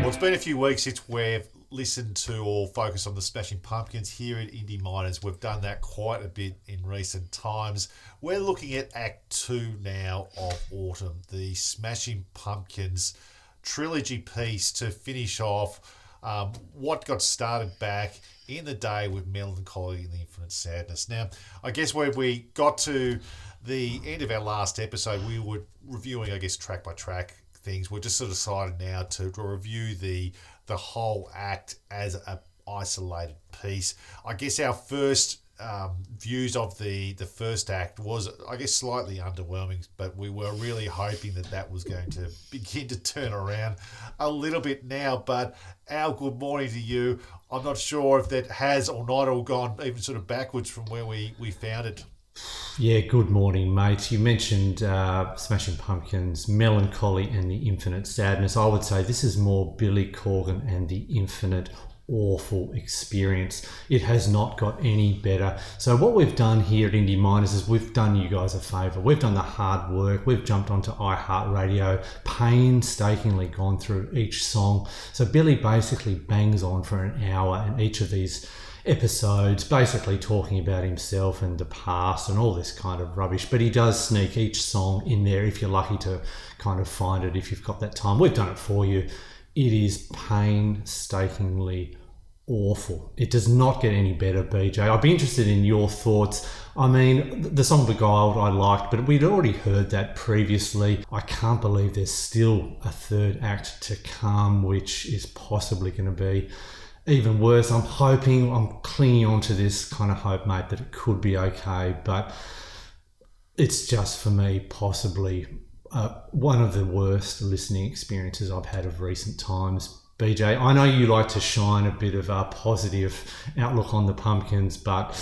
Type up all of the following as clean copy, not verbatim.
Well, it's been a few weeks since we've listened to or focused on the Smashing Pumpkins here at Indie Miners. We've done that quite a bit in recent times. We're looking at Act 2 now of Autumn, the Smashing Pumpkins trilogy piece to finish off what got started back in the day with Melancholy and the Infinite Sadness. Now, I guess when we got to the end of our last episode, we were reviewing, I guess, track by track things. We're just sort of decided now to review the whole act as a isolated piece. I guess our first views of the first act was, I guess, slightly underwhelming, but we were really hoping that was going to begin to turn around a little bit now. But Al, good morning to you. I'm not sure if that has or not all gone even sort of backwards from where we found it. Yeah, good morning, mate. You mentioned Smashing Pumpkins, Melancholy and the Infinite Sadness. I would say this is more Billy Corgan and the Infinite Awful Experience. It has not got any better. So what we've done here at Indie Miners is we've done you guys a favour. We've done the hard work. We've jumped onto iHeartRadio, painstakingly gone through each song. So Billy basically bangs on for an hour in each of these episodes, basically talking about himself and the past and all this kind of rubbish, but he does sneak each song in there if you're lucky to kind of find it, if you've got that time. We've done it for you. It is painstakingly awful. It does not get any better, BJ. I'd be interested in your thoughts. I mean, the song Beguiled I liked, but we'd already heard that previously. I can't believe there's still a third act to come, which is possibly going to be even worse. I'm clinging on to this kind of hope, mate, that it could be okay, but it's just, for me, possibly one of the worst listening experiences I've had of recent times. BJ, I know you like to shine a bit of a positive outlook on the Pumpkins, but,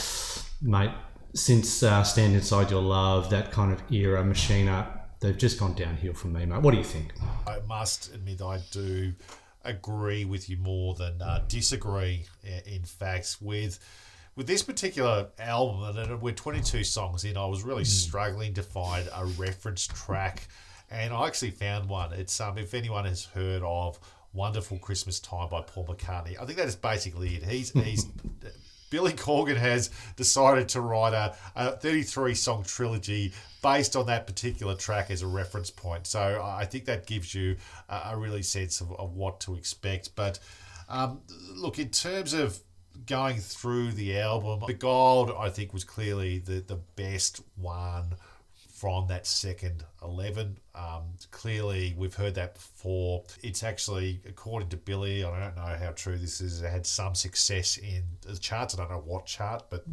mate, since Stand Inside Your Love, that kind of era, Machina, they've just gone downhill for me, mate. What do you think? I must admit I do agree with you more than disagree, in fact, with this particular album. And we're 22 songs in. I was really struggling to find a reference track, and I actually found one. It's if anyone has heard of Wonderful Christmas Time by Paul McCartney, I think that is basically it. He's Billy Corgan has decided to write a 33 song trilogy based on that particular track as a reference point. So I think that gives you a really sense of what to expect. But look, in terms of going through the album, Beguiled, I think, was clearly the best one from that second 11. Clearly, we've heard that before. It's actually, according to Billy, I don't know how true this is, it had some success in the charts. I don't know what chart, but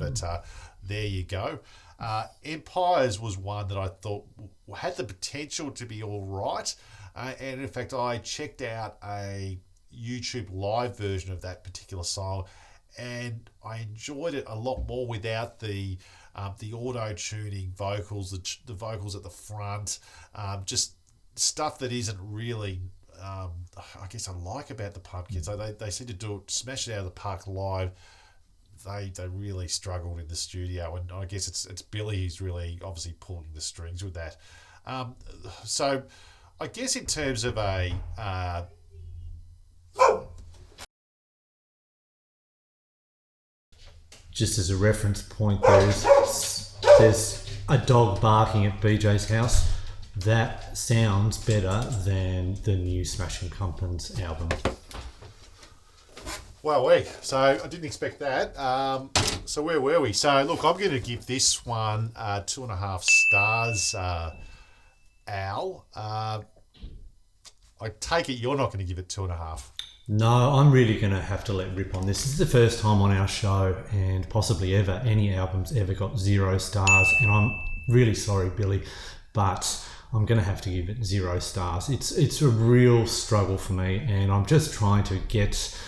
there you go. Empires was one that I thought had the potential to be all right. And in fact, I checked out a YouTube live version of that particular song, and I enjoyed it a lot more without the auto-tuning vocals, the vocals at the front, just stuff that isn't really, I guess, I like about the Pumpkins. So they seem to smash it out of the park live. They really struggled in the studio, and I guess it's Billy who's really obviously pulling the strings with that. So I guess in terms of a just as a reference point, there's a dog barking at BJ's house. That sounds better than the new Smashing Pumpkins album. Well, so I didn't expect that. So where were we? So look, I'm going to give this one 2.5 stars. Al, I take it you're not going to give it 2.5. No, I'm really going to have to let rip on this. This is the first time on our show, and possibly ever, any album's ever got 0 stars. And I'm really sorry, Billy, but I'm going to have to give it 0 stars. It's a real struggle for me, and I'm just trying to get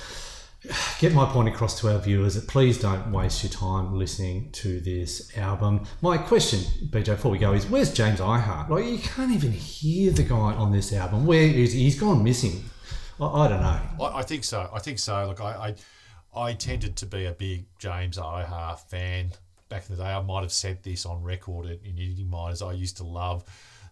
my point across to our viewers that please don't waste your time listening to this album. My question, BJ, before we go, is where's James Iheart? Like, you can't even hear the guy on this album. Where is he? He's gone missing. I don't know. I think so. Look, I tended to be a big James Iheart fan back in the day. I might have said this on record in Indie Miners. I used to love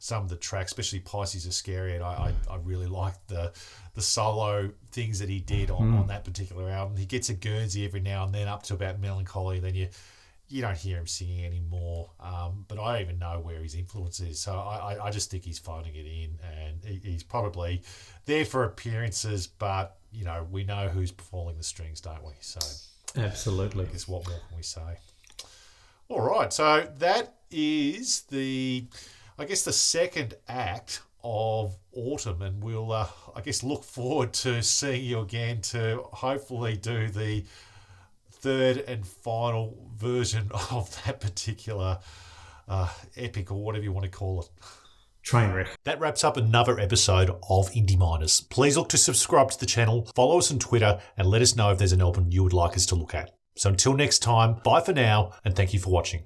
some of the tracks, especially Pisces Iscariot. I really liked the solo things that he did on that particular album. He gets a Guernsey every now and then up to about Melancholy, then you don't hear him singing anymore. But I don't even know where his influence is. So I just think he's phoning it in, and he's probably there for appearances, but, we know who's performing the strings, don't we? So absolutely. I guess what more can we say? All right, so that is the second act of Autumn, and we'll, look forward to seeing you again to hopefully do the third and final version of that particular epic, or whatever you want to call it. Trainwreck. That wraps up another episode of Indie Miners. Please look to subscribe to the channel, follow us on Twitter, and let us know if there's an album you would like us to look at. So until next time, bye for now, and thank you for watching.